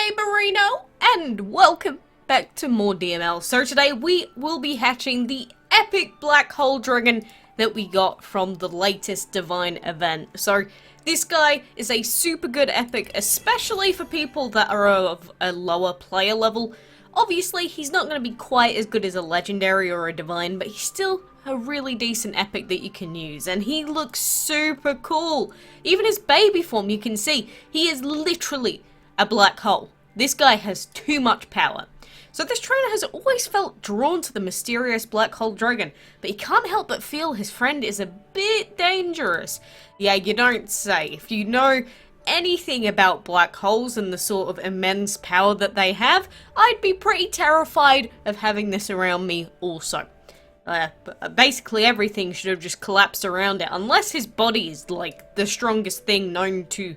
Marino, and welcome back to more DML. So today we will be hatching the epic black hole dragon that we got from the latest Divine event. So this guy is a super good epic, especially for people that are of a lower player level. Obviously, he's not going to be quite as good as a legendary or a divine, but he's still a really decent epic that you can use, and he looks super cool. Even his baby form, you can see, he is literally a black hole. This guy has too much power. So this trainer has always felt drawn to the mysterious black hole dragon, but he can't help but feel his friend is a bit dangerous. Yeah, you don't say. If you know anything about black holes and the sort of immense power that they have, I'd be pretty terrified of having this around me also. Basically everything should have just collapsed around it, unless his body is like the strongest thing known to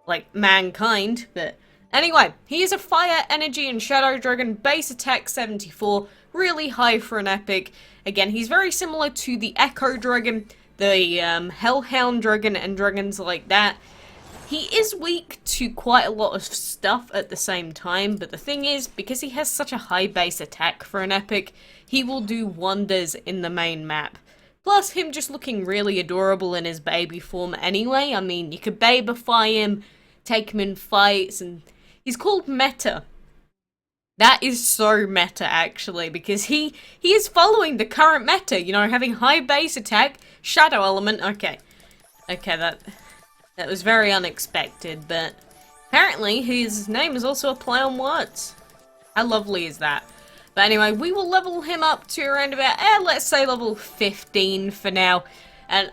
like mankind. But anyway, he is a fire, energy and shadow dragon, base attack 74, really high for an epic. Again, he's very similar to the Echo dragon, the Hellhound dragon and dragons like that. He is weak to quite a lot of stuff at the same time, but the thing is, because he has such a high base attack for an epic, he will do wonders in the main map. Plus, him just looking really adorable in his baby form anyway. I mean, you could babify him, take him in fights, and he's called meta. That is so meta, actually, because he is following the current meta, you know, having high base attack, shadow element. Okay, that was very unexpected, but apparently his name is also a play on words. How lovely is that? But anyway, we will level him up to around about, let's say level 15 for now. And,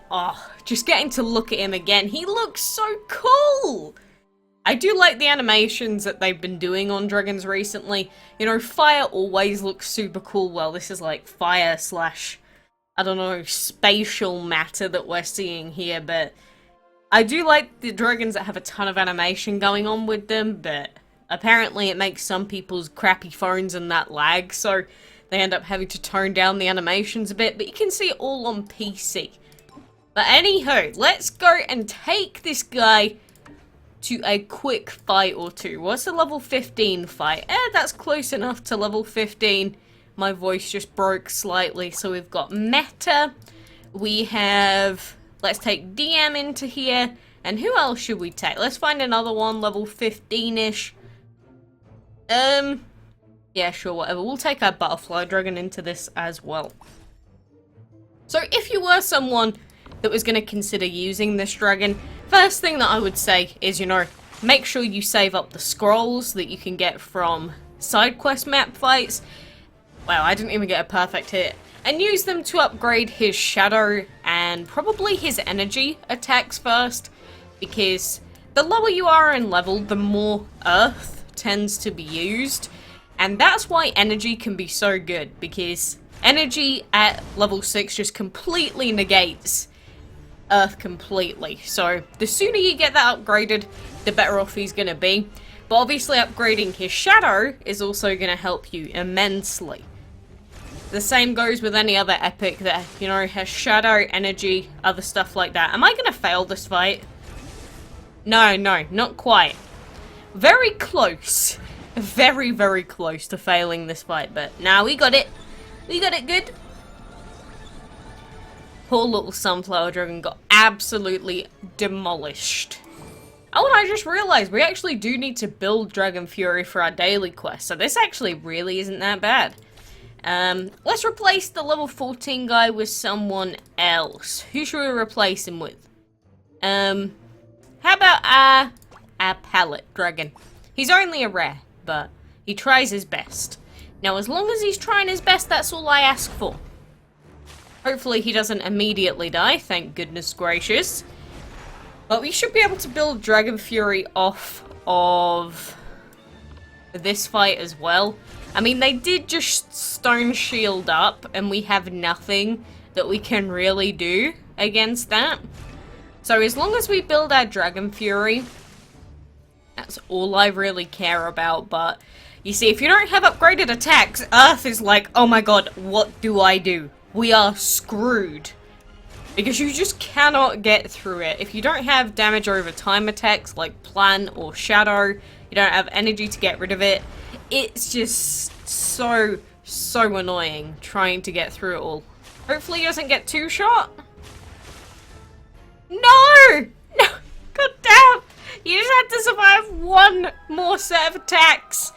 just getting to look at him again, he looks so cool! I do like the animations that they've been doing on dragons recently. You know, fire always looks super cool. Well, this is like fire slash, I don't know, spatial matter that we're seeing here, but I do like the dragons that have a ton of animation going on with them, but apparently it makes some people's crappy phones and that lag, so they end up having to tone down the animations a bit, but you can see it all on PC. But anywho, let's go and take this guy to a quick fight or two. What's a level 15 fight? That's close enough to level 15. My voice just broke slightly, so we've got meta, we have... Let's take DM into here, and who else should we take? Let's find another one, level 15-ish. Yeah, sure, whatever. We'll take our butterfly dragon into this as well. So if you were someone that was going to consider using this dragon, first thing that I would say is, you know, make sure you save up the scrolls that you can get from side quest map fights. Wow, I didn't even get a perfect hit. And use them to upgrade his shadow and probably his energy attacks first, because the lower you are in level, the more earth tends to be used, and that's why energy can be so good, because energy at level 6 just completely negates earth completely. So the sooner you get that upgraded, the better off he's going to be. But obviously upgrading his shadow is also going to help you immensely. The same goes with any other epic that, you know, has shadow, energy, other stuff like that. Am I going to fail this fight? No, not quite. Very close. Very, very close to failing this fight, but now we got it. We got it good. Poor little sunflower dragon got absolutely demolished. Oh, and I just realized we actually do need to build Dragon Fury for our daily quest, so this actually really isn't that bad. Let's replace the level 14 guy with someone else. Who should we replace him with? How about our pallet dragon? He's only a rare, but he tries his best. Now, as long as he's trying his best, that's all I ask for. Hopefully he doesn't immediately die, thank goodness gracious. But we should be able to build Dragon Fury off of this fight as well. I mean, they did just stone shield up, and we have nothing that we can really do against that. So as long as we build our Dragon Fury, that's all I really care about. But you see, if you don't have upgraded attacks, Earth is like, oh my god, what do I do? We are screwed. Because you just cannot get through it. If you don't have damage over time attacks like Plan or Shadow, you don't have energy to get rid of it, it's just so annoying trying to get through it all. Hopefully he doesn't get two-shot. No! No! God damn! You just had to survive one more set of attacks.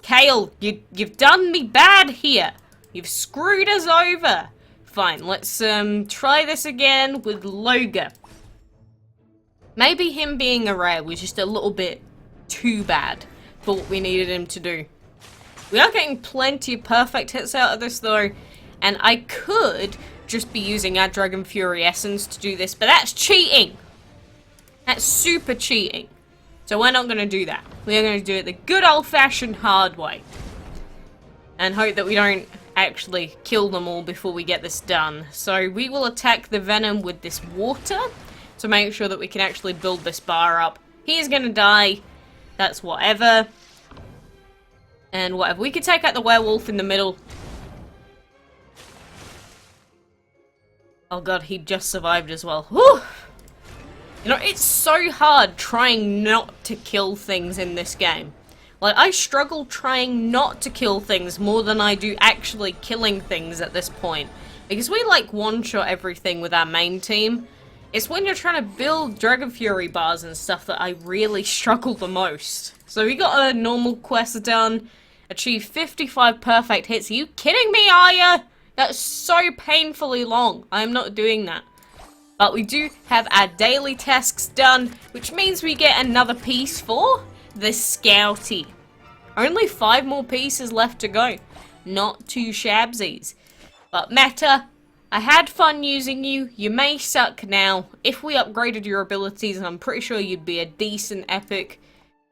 Kale, you've done me bad here. You've screwed us over. Fine, let's try this again with Loga. Maybe him being a rare was just a little bit too bad for what we needed him to do. We are getting plenty of perfect hits out of this though, and I could just be using our Dragon Fury Essence to do this, but that's cheating! That's super cheating. So we're not going to do that. We are going to do it the good old-fashioned hard way. And hope that we don't actually kill them all before we get this done. So we will attack the Venom with this water to make sure that we can actually build this bar up. He's going to die. That's whatever. And whatever. We could take out the werewolf in the middle. Oh god, he just survived as well. Whew! You know, it's so hard trying not to kill things in this game. Like, I struggle trying not to kill things more than I do actually killing things at this point. Because we, like, one-shot everything with our main team. It's when you're trying to build Dragon Fury bars and stuff that I really struggle the most. So we got a normal quest done. Achieved 55 perfect hits. Are you kidding me, are ya? That's so painfully long. I'm not doing that. But we do have our daily tasks done, which means we get another piece for the Scouty. Only 5 more pieces left to go. Not too shabsies. But Meta, I had fun using you. You may suck now. If we upgraded your abilities, I'm pretty sure you'd be a decent epic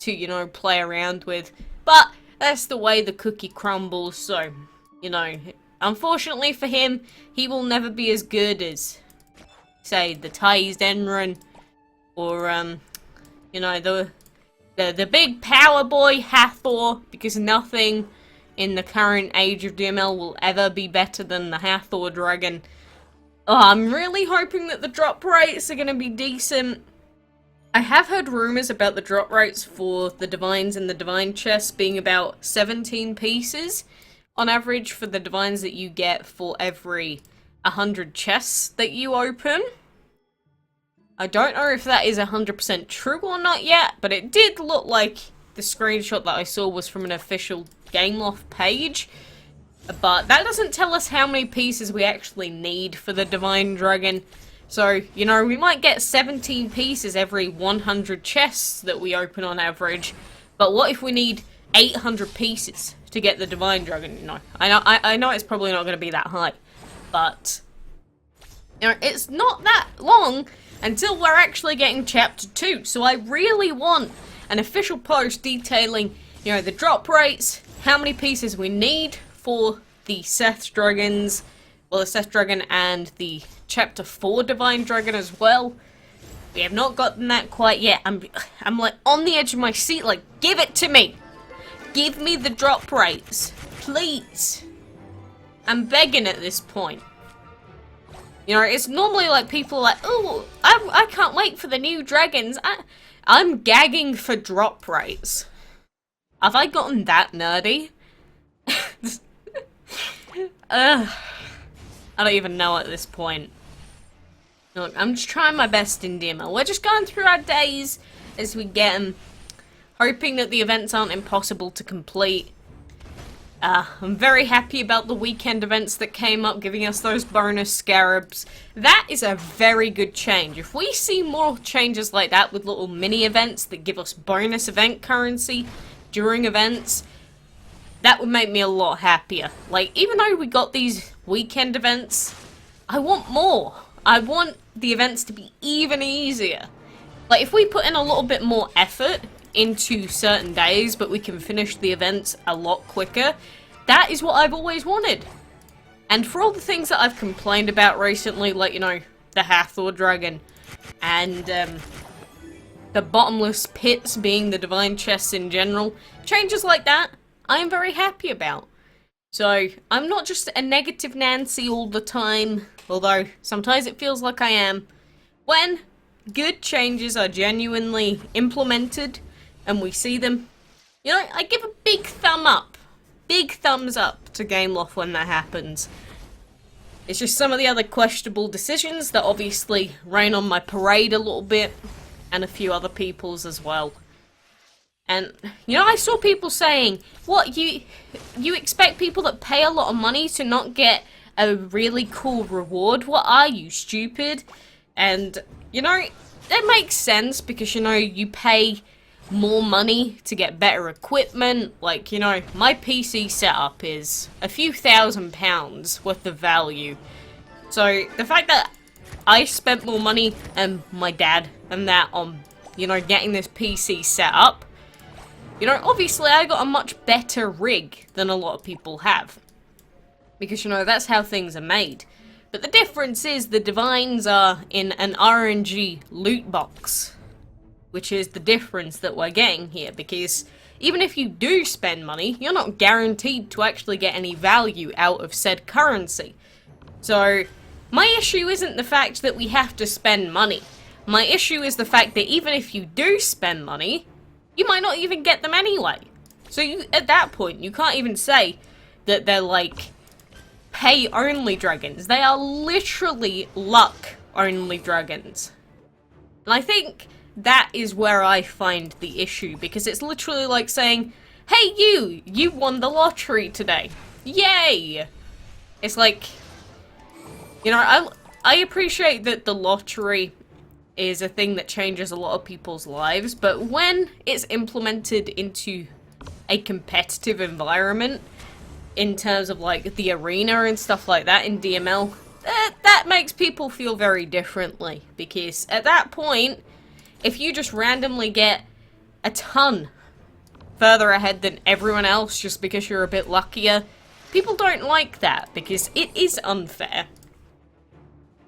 to, you know, play around with. But that's the way the cookie crumbles, so, you know, unfortunately for him, he will never be as good as, say, the Taized Enron, or, you know, the big power boy Hathor, because nothing in the current age of DML will ever be better than the Hathor Dragon. Oh, I'm really hoping that the drop rates are going to be decent. I have heard rumours about the drop rates for the Divines and the Divine chests being about 17 pieces on average for the Divines that you get for every 100 chests that you open. I don't know if that is 100% true or not yet, but it did look like the screenshot that I saw was from an official Gameloft page. But that doesn't tell us how many pieces we actually need for the Divine Dragon. So, you know, we might get 17 pieces every 100 chests that we open on average. But what if we need 800 pieces to get the Divine Dragon? You know, I know it's probably not going to be that high. But, you know, it's not that long until we're actually getting Chapter 2. So I really want an official post detailing, you know, the drop rates, how many pieces we need for the Seth Dragons, well, the Seth Dragon and the Chapter 4 Divine Dragon as well. We have not gotten that quite yet. I'm like on the edge of my seat, like, give it to me! Give me the drop rates, please! I'm begging at this point. You know, it's normally like people are like, oh, I can't wait for the new dragons. I'm gagging for drop rates. Have I gotten that nerdy? I don't even know at this point. Look, I'm just trying my best in DML. We're just going through our days as we get them, hoping that the events aren't impossible to complete. I'm very happy about the weekend events that came up, giving us those bonus scarabs. That is a very good change. If we see more changes like that with little mini events that give us bonus event currency during events, that would make me a lot happier. Like, even though we got these weekend events, I want more. I want the events to be even easier. Like, if we put in a little bit more effort into certain days, but we can finish the events a lot quicker, that is what I've always wanted. And for all the things that I've complained about recently, like, you know, the Hathor Dragon, and the bottomless pits being the divine chests in general, changes like that, I am very happy about. So, I'm not just a negative Nancy all the time, although sometimes it feels like I am. When good changes are genuinely implemented and we see them, you know, I give a big thumbs up to Gameloft when that happens. It's just some of the other questionable decisions that obviously rain on my parade a little bit, and a few other people's as well. And, you know, I saw people saying, what, you expect people that pay a lot of money to not get a really cool reward? What are you, stupid? And, you know, that makes sense because, you know, you pay more money to get better equipment. Like, you know, my PC setup is a few £1,000s worth of value. So, the fact that I spent more money and my dad and that on, you know, getting this PC set up, you know, obviously I got a much better rig than a lot of people have. Because, you know, that's how things are made. But the difference is the divines are in an RNG loot box. Which is the difference that we're getting here. Because even if you do spend money, you're not guaranteed to actually get any value out of said currency. So, my issue isn't the fact that we have to spend money. My issue is the fact that even if you do spend money, you might not even get them anyway. So you, at that point, you can't even say that they're like pay-only dragons. They are literally luck-only dragons. And I think that is where I find the issue, because it's literally like saying, hey you won the lottery today. Yay! It's like, you know, I appreciate that the lottery is a thing that changes a lot of people's lives, but when it's implemented into a competitive environment, in terms of like the arena and stuff like that in DML, that makes people feel very differently, because at that point, if you just randomly get a ton further ahead than everyone else just because you're a bit luckier, people don't like that, because it is unfair.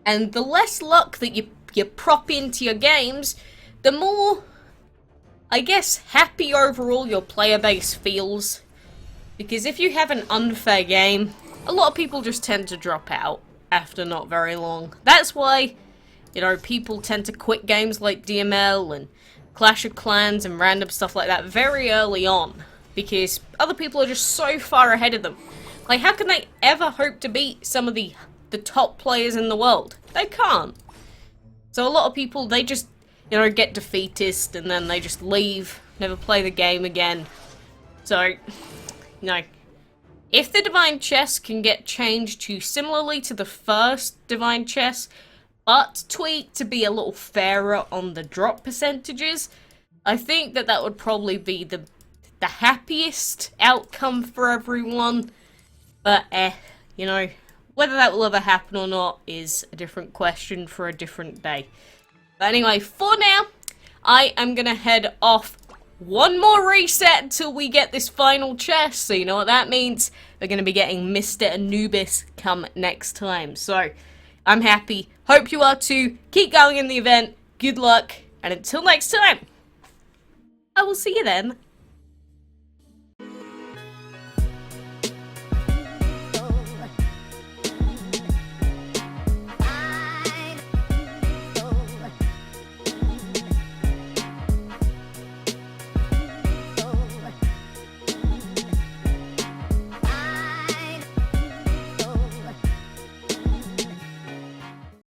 And the less luck that you prop into your games, the more, I guess, happy overall your player base feels. Because if you have an unfair game, a lot of people just tend to drop out after not very long. That's why, you know, people tend to quit games like DML and Clash of Clans and random stuff like that very early on. Because other people are just so far ahead of them. Like, how can they ever hope to beat some of the top players in the world? They can't. So a lot of people, they just, you know, get defeatist and then they just leave, never play the game again. So, you know, if the Divine Chess can get changed to similarly to the first Divine Chess, but tweaked to be a little fairer on the drop percentages, I think that that would probably be the happiest outcome for everyone. But, you know, whether that will ever happen or not is a different question for a different day. But anyway, for now, I am gonna head off. One more reset until we get this final chest. So you know what that means? We're gonna be getting Mr. Anubis come next time. So, I'm happy. Hope you are too. Keep going in the event. Good luck. And until next time, I will see you then.